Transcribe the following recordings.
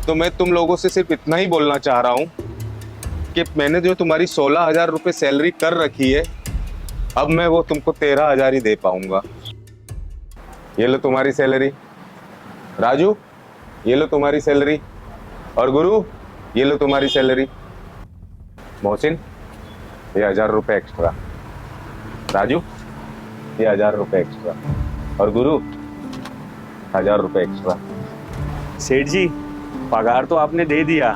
तो मैं तुम लोगों से सिर्फ इतना ही बोलना चाह रहा हूँ कि मैंने जो तुम्हारी 16,000 रुपये सैलरी कर रखी है, अब मैं वो तुमको 13,000 ही दे पाऊंगा। ये लो तुम्हारी सैलरी। राजू, ये लो तुम्हारी सैलरी। और गुरु, ये लो तुम्हारी सैलरी। मोहसिन, ये 1,000 रुपये एक्स्ट्रा। राजू, ये 1,000 रुपये एक्स्ट्रा। और गुरु, 1,000 रुपये एक्स्ट्रा। सेठ जी, पगार तो आपने दे दिया,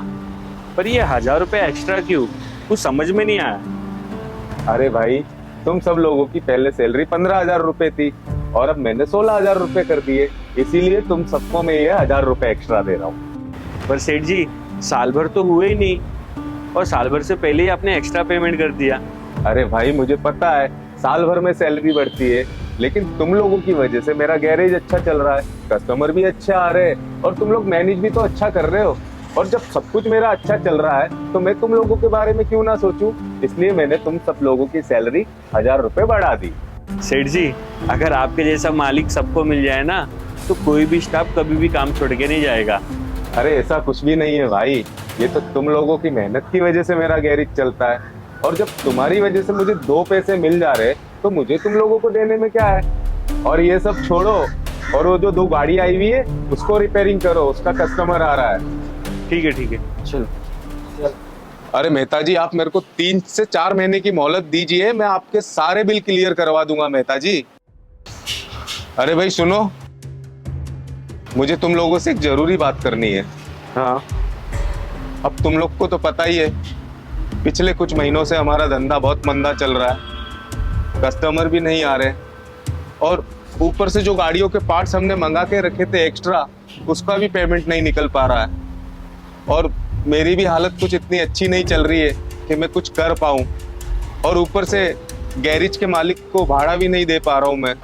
पर ये 1,000 रुपये एक्स्ट्रा क्यों? कुछ समझ में नहीं आया। अरे भाई, तुम सब लोगों की पहले सैलरी 15,000 रुपये थी और अब मैंने 16,000 रुपये कर दिए, इसीलिए तुम सबको मैं ये 1,000 रुपये एक्स्ट्रा दे रहा हूँ। पर सेठ जी, साल भर तो हुए ही नहीं, और साल भर से पहले ही आपने एक्स्ट्रा पेमेंट कर दिया। अरे भाई, मुझे पता है साल भर में सैलरी बढ़ती है, लेकिन तुम लोगों की वजह से मेरा गैरेज अच्छा चल रहा है, कस्टमर भी अच्छे आ रहे हैं और तुम लोग मैनेज भी तो अच्छा कर रहे हो। और जब सब कुछ मेरा अच्छा चल रहा है तो मैं तुम लोगों के बारे में क्यों ना सोचूं, इसलिए मैंने तुम सब लोगों की सैलरी 1,000 रुपये बढ़ा दी। सेठ जी, अगर आपके जैसा मालिक सबको मिल जाए ना, तो कोई भी स्टाफ कभी भी काम छोड़ के नहीं जाएगा। अरे ऐसा कुछ भी नहीं है भाई, ये तो तुम लोगों की मेहनत की वजह से मेरा गैरेज चलता है। और जब तुम्हारी वजह से मुझे 2 पैसे मिल जा रहे तो मुझे तुम लोगों को देने में क्या है। और ये सब छोड़ो, और वो जो 2 गाड़ी आई हुई है उसको रिपेयरिंग करो, उसका कस्टमर आ रहा है। ठीक है ठीक है, चलो। अरे मेहता जी, आप मेरे को 3 से 4 महीने की मोहलत दीजिए, मैं आपके सारे बिल क्लियर करवा दूंगा मेहता जी। अरे भाई सुनो, मुझे तुम लोगों से एक जरूरी बात करनी है। हाँ। अब तुम लोग को तो पता ही है, पिछले कुछ महीनों से हमारा धंधा बहुत मंदा चल रहा है, कस्टमर भी नहीं आ रहे, और ऊपर से जो गाड़ियों के पार्ट्स हमने मंगा के रखे थे एक्स्ट्रा, उसका भी पेमेंट नहीं निकल पा रहा है। और मेरी भी हालत कुछ इतनी अच्छी नहीं चल रही है कि मैं कुछ कर पाऊँ, और ऊपर से गैरेज के मालिक को भाड़ा भी नहीं दे पा रहा हूँ मैं।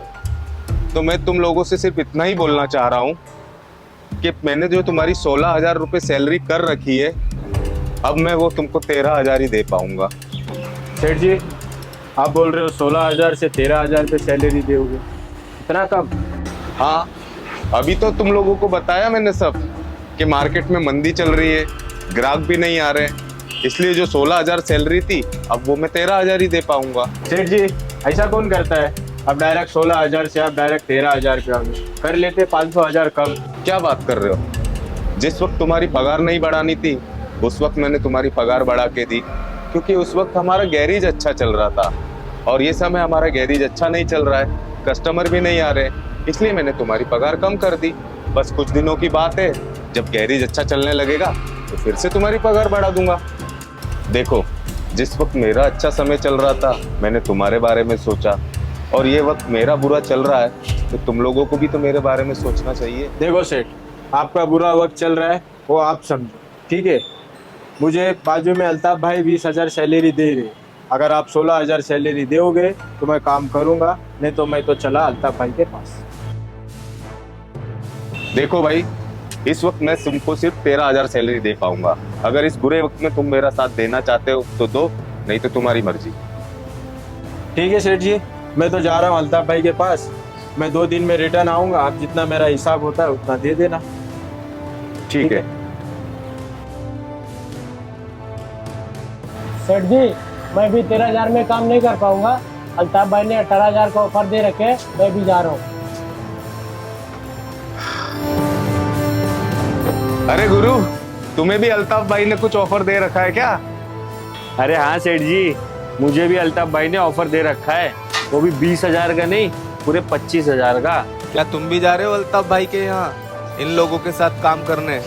तो मैं तुम लोगों से सिर्फ इतना ही बोलना चाह रहा हूँ कि मैंने जो तुम्हारी 16,000 रुपये सैलरी कर रखी है, अब मैं वो तुमको 13,000 ही दे पाऊंगा। सेठ जी, आप बोल रहे हो 16,000 से 13,000 पे सैलरी दोगे? इतना कम? हाँ, अभी तो तुम लोगों को बताया मैंने सब कि मार्केट में मंदी चल रही है, ग्राहक भी नहीं आ रहे, इसलिए जो 16,000 सैलरी थी अब वो मैं 13,000 ही दे पाऊंगा। सेठ जी, ऐसा कौन करता है? अब डायरेक्ट 16,000 से आप डायरेक्ट 13,000 पे आओगे, कर लेते 500,000 कम। क्या बात कर रहे हो? जिस वक्त तुम्हारी पगार नहीं बढ़ानी थी उस वक्त मैंने तुम्हारी पगार बढ़ा के दी, क्योंकि उस वक्त हमारा गैरेज अच्छा चल रहा था, और ये समय हमारा गैरेज अच्छा नहीं चल रहा है, कस्टमर भी नहीं आ रहे, इसलिए मैंने तुम्हारी पगार कम कर दी। बस कुछ दिनों की बात है, जब गैरेज अच्छा चलने लगेगा तो फिर से तुम्हारी पगार बढ़ा दूंगा। देखो, जिस वक्त मेरा अच्छा समय चल रहा था मैंने तुम्हारे बारे में सोचा, और ये वक्त मेरा बुरा चल रहा है तो तुम लोगों को भी तो मेरे बारे में सोचना चाहिए। देखो सेठ, आपका बुरा वक्त चल रहा है वो आप समझो, ठीक है? मुझे बाजू में अल्ताफ भाई 20,000 सैलरी दे रहे, अगर आप 16,000 सैलरी दोगे तो मैं काम करूंगा, नहीं तो मैं तो चला अल्ताफ भाई के पास। देखो भाई, इस वक्त मैं तुमको सिर्फ 13,000 सैलरी दे पाऊंगा, अगर इस बुरे वक्त में तुम मेरा साथ देना चाहते हो तो दो, नहीं तो तुम्हारी मर्जी। ठीक है सेठ जी, मैं तो जा रहा हूँ अल्ताफ भाई के पास, मैं 2 दिन में रिटर्न आऊंगा, आप जितना मेरा हिसाब होता है उतना दे देना। ठीक है। सेठ जी, मैं भी 13,000 में काम नहीं कर पाऊंगा, अल्ताफ भाई ने 18,000 का ऑफर दे रखे, मैं भी जा रहा हूँ। अरे गुरु, तुम्हें भी अल्ताफ भाई ने कुछ ऑफर दे रखा है क्या? अरे हाँ सेठ जी, मुझे भी अल्ताफ भाई ने ऑफर दे रखा है, वो भी 20,000 का नहीं, पूरे 25,000 का। क्या तुम भी जा रहे हो अल्ताफ भाई के यहाँ इन लोगों के साथ काम करने?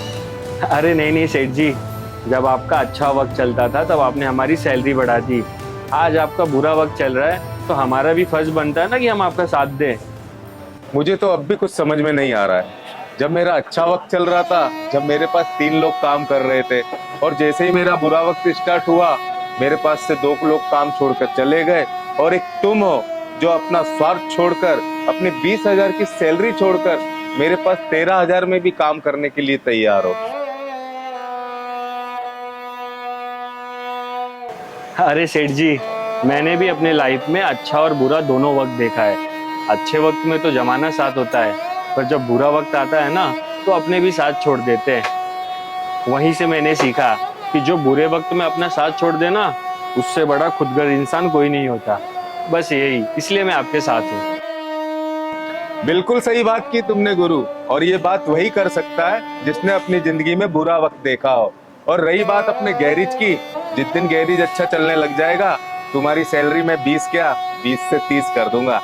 अरे नहीं नहीं सेठ जी, जब आपका अच्छा वक्त चलता था तब आपने हमारी सैलरी बढ़ा दी, आज आपका बुरा वक्त चल रहा है तो हमारा भी फर्ज बनता है ना कि हम आपका साथ दें। मुझे तो अब भी कुछ समझ में नहीं आ रहा है। जब मेरा अच्छा वक्त चल रहा था, जब मेरे पास 3 लोग काम कर रहे थे, और जैसे ही मेरा बुरा वक्त स्टार्ट हुआ मेरे पास से 2 लोग काम छोड़कर चले गए, और एक तुम हो जो अपना स्वार्थ छोड़कर, अपने 20,000 की सैलरी छोड़कर मेरे पास 13,000 में भी काम करने के लिए तैयार हो। अरे सेठ जी, मैंने भी अपने लाइफ में अच्छा और बुरा दोनों वक्त देखा है। अच्छे वक्त में तो जमाना साथ होता है, पर जब बुरा वक्त आता है ना तो अपने भी साथ छोड़ देते हैं। वहीं से मैंने सीखा कि जो बुरे वक्त में अपना साथ छोड़ देना, उससे बड़ा खुदगर्ज इंसान कोई नहीं होता। बस यही, इसलिए मैं आपके साथ हूँ। बिल्कुल सही बात की तुमने गुरु, और ये बात वही कर सकता है जिसने अपनी जिंदगी में बुरा वक्त देखा हो। और रही बात अपने गैरेज की, जिस दिन गैरेज अच्छा चलने लग जाएगा, तुम्हारी सैलरी मैं 20 क्या 20 से 30 कर दूंगा।